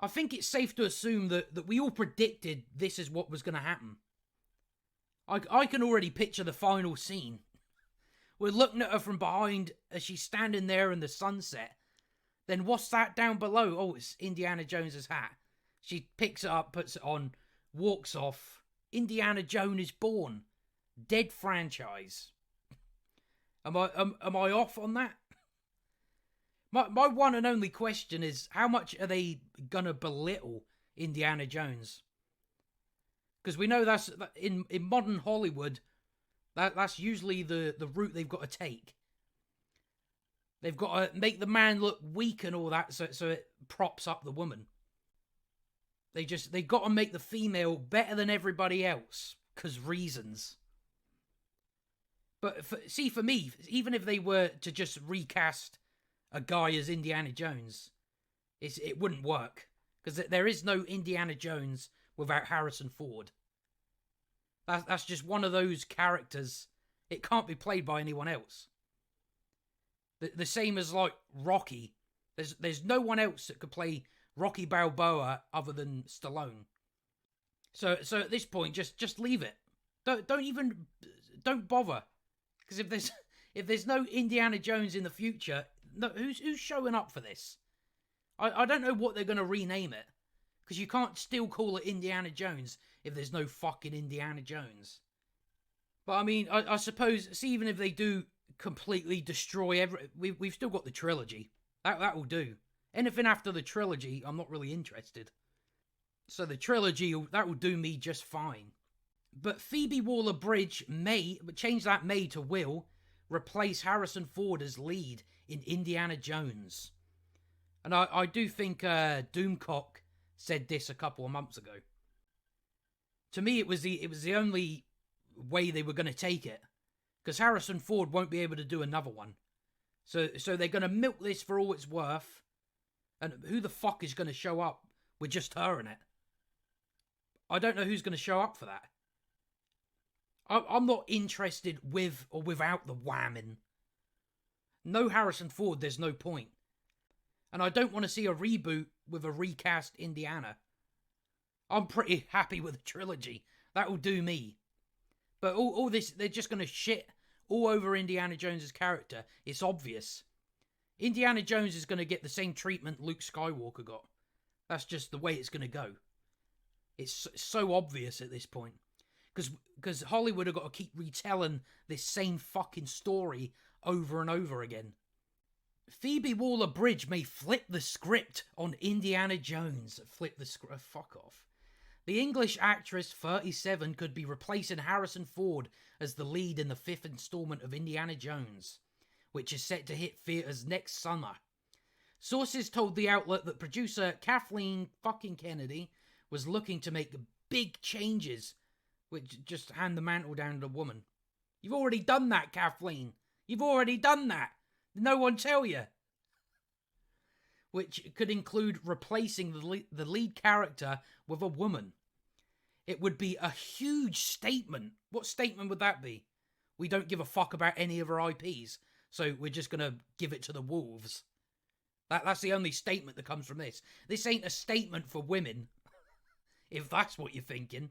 I think it's safe to assume that we all predicted this is what was going to happen. I can already picture the final scene. We're looking at her from behind as she's standing there in the sunset. Then what's that down below? Oh, it's Indiana Jones's hat. She picks it up, puts it on, walks off. Indiana Jones is born. Dead franchise. Am I off on that? My one and only question is, how much are they gonna belittle Indiana Jones? Because we know that's in modern Hollywood, that's usually the route they've got to take. They've got to make the man look weak and all that, so it props up the woman. They got to make the female better than everybody else, because reasons. But for me, even if they were to just recast a guy as Indiana Jones, it wouldn't work. Because there is no Indiana Jones without Harrison Ford. That's just one of those characters. It can't be played by anyone else. The same as like Rocky. There's no one else that could play Rocky Balboa other than Stallone. So at this point, just leave it. Don't bother. Because if there's no Indiana Jones in the future, no, who's showing up for this? I don't know what they're going to rename it. Because you can't still call it Indiana Jones if there's no fucking Indiana Jones. But I mean, I suppose, see, even if they do completely destroy we've still got the trilogy. That will do. Anything after the trilogy, I'm not really interested. So the trilogy, that will do me just fine. But Phoebe Waller-Bridge change that may to will, replace Harrison Ford as lead in Indiana Jones. And I do think Doomcock said this a couple of months ago. To me, it was the only way they were going to take it. Because Harrison Ford won't be able to do another one. So they're going to milk this for all it's worth. And who the fuck is going to show up with just her in it? I don't know who's going to show up for that. I'm not interested with or without the whamming. No Harrison Ford, there's no point. And I don't want to see a reboot with a recast Indiana. I'm pretty happy with the trilogy. That will do me. But all this, they're just going to shit all over Indiana Jones' character. It's obvious. Indiana Jones is going to get the same treatment Luke Skywalker got. That's just the way it's going to go. It's so obvious at this point. Because Hollywood have got to keep retelling this same fucking story over and over again. Phoebe Waller-Bridge may flip the script on Indiana Jones. Flip the script? Fuck off. The English actress, 37, could be replacing Harrison Ford as the lead in the 5th installment of Indiana Jones, which is set to hit theaters next summer. Sources told the outlet that producer Kathleen fucking Kennedy was looking to make big changes, which just hand the mantle down to the woman. You've already done that, Kathleen. You've already done that. Did no one tell you? Which could include replacing the lead character with a woman. It would be a huge statement. What statement would that be? We don't give a fuck about any of our IPs, so we're just going to give it to the wolves. That's the only statement that comes from this. This ain't a statement for women, if that's what you're thinking.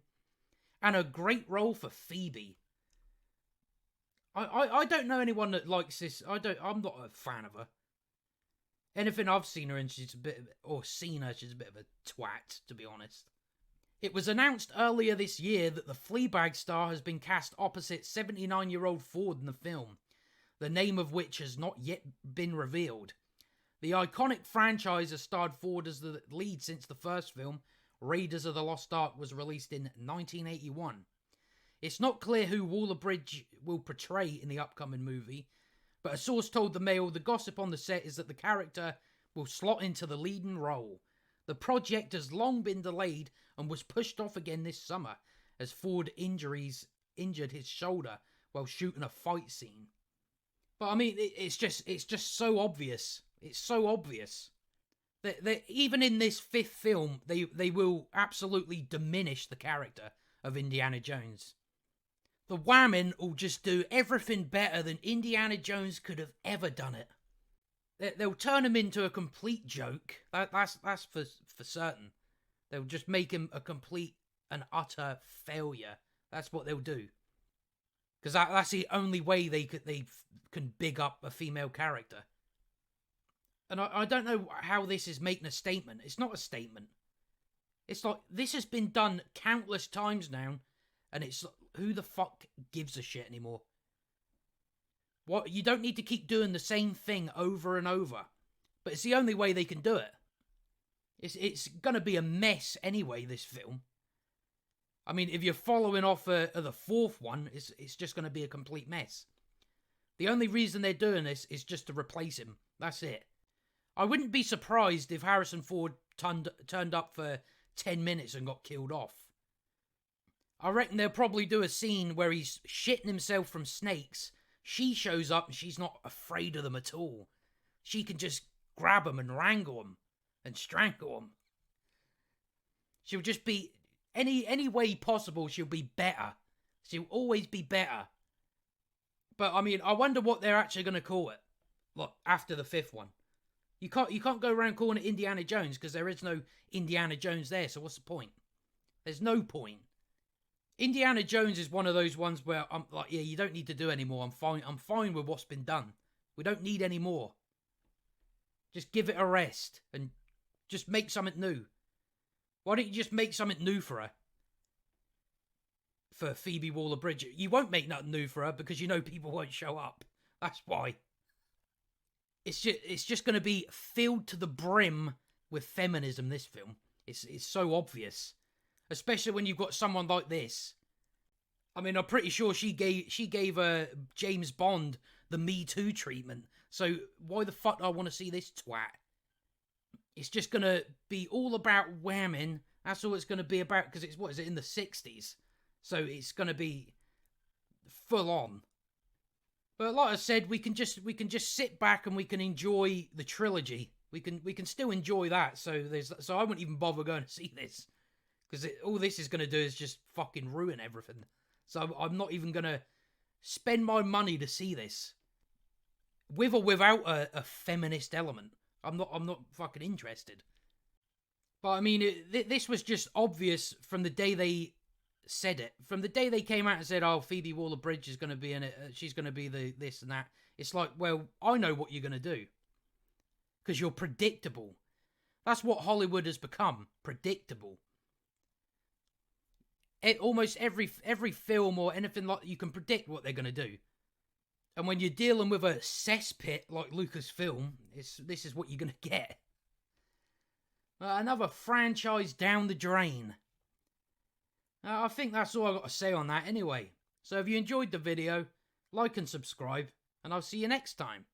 And a great role for Phoebe. I don't know anyone that likes this. I'm not a fan of her. Anything I've seen her in, she's a bit she's a bit of a twat, to be honest. It was announced earlier this year that the Fleabag star has been cast opposite 79-year-old Ford in the film, the name of which has not yet been revealed. The iconic franchise has starred Ford as the lead since the first film, Raiders of the Lost Ark, was released in 1981. It's not clear who Waller-Bridge will portray in the upcoming movie, but a source told the Mail the gossip on the set is that the character will slot into the leading role. The project has long been delayed and was pushed off again this summer as Ford injured his shoulder while shooting a fight scene. But I mean, it's just so obvious. It's so obvious. That even in this 5th film, they will absolutely diminish the character of Indiana Jones. The whamming will just do everything better than Indiana Jones could have ever done it. they'll turn him into a complete joke. That's for certain. They'll just make him a complete and utter failure. That's what they'll do. Because that's the only way they can big up a female character. And I don't know how this is making a statement. It's not a statement. It's like, this has been done countless times now, and it's who the fuck gives a shit anymore? What, you don't need to keep doing the same thing over and over. But it's the only way they can do it. It's gonna be a mess anyway, this film. I mean, if you're following off the fourth one, it's just gonna be a complete mess. The only reason they're doing this is just to replace him. That's it. I wouldn't be surprised if Harrison Ford turned up for 10 minutes and got killed off. I reckon they'll probably do a scene where he's shitting himself from snakes. She shows up and she's not afraid of them at all. She can just grab them and wrangle them and strangle them. She'll just be, any way possible, she'll be better. She'll always be better. But, I mean, I wonder what they're actually going to call it. Look, after the fifth one. You can't go around calling it Indiana Jones because there is no Indiana Jones there, so what's the point? There's no point. Indiana Jones is one of those ones where I'm like, yeah, you don't need to do any more. I'm fine with what's been done. We don't need any more. Just give it a rest and just make something new. Why don't you just make something new for her? For Phoebe Waller-Bridge. You won't make nothing new for her because you know people won't show up. That's why. It's just going to be filled to the brim with feminism, this film. It's so obvious. Especially when you've got someone like this. I mean, I'm pretty sure she gave James Bond the Me Too treatment. So why the fuck do I want to see this twat? It's just going to be all about whamming. That's all it's going to be about, because it's, what is it, in the 60s? So it's going to be full on. But like I said, we can just sit back and we can enjoy the trilogy. We can still enjoy that. So I wouldn't even bother going to see this, because all this is going to do is just fucking ruin everything. So I'm not even going to spend my money to see this, with or without a feminist element. I'm not fucking interested. But I mean, this was just obvious from the day they said it. From the day they came out and said, oh, Phoebe Waller-Bridge is going to be in it, she's going to be the this and that. It's like, well, I know what you're going to do. Because you're predictable. That's what Hollywood has become. Predictable. Almost every film or anything like, you can predict what they're going to do. And when you're dealing with a cesspit like Lucasfilm, this is what you're going to get. Another franchise down the drain. I think that's all I've got to say on that anyway. So if you enjoyed the video, like and subscribe, and I'll see you next time.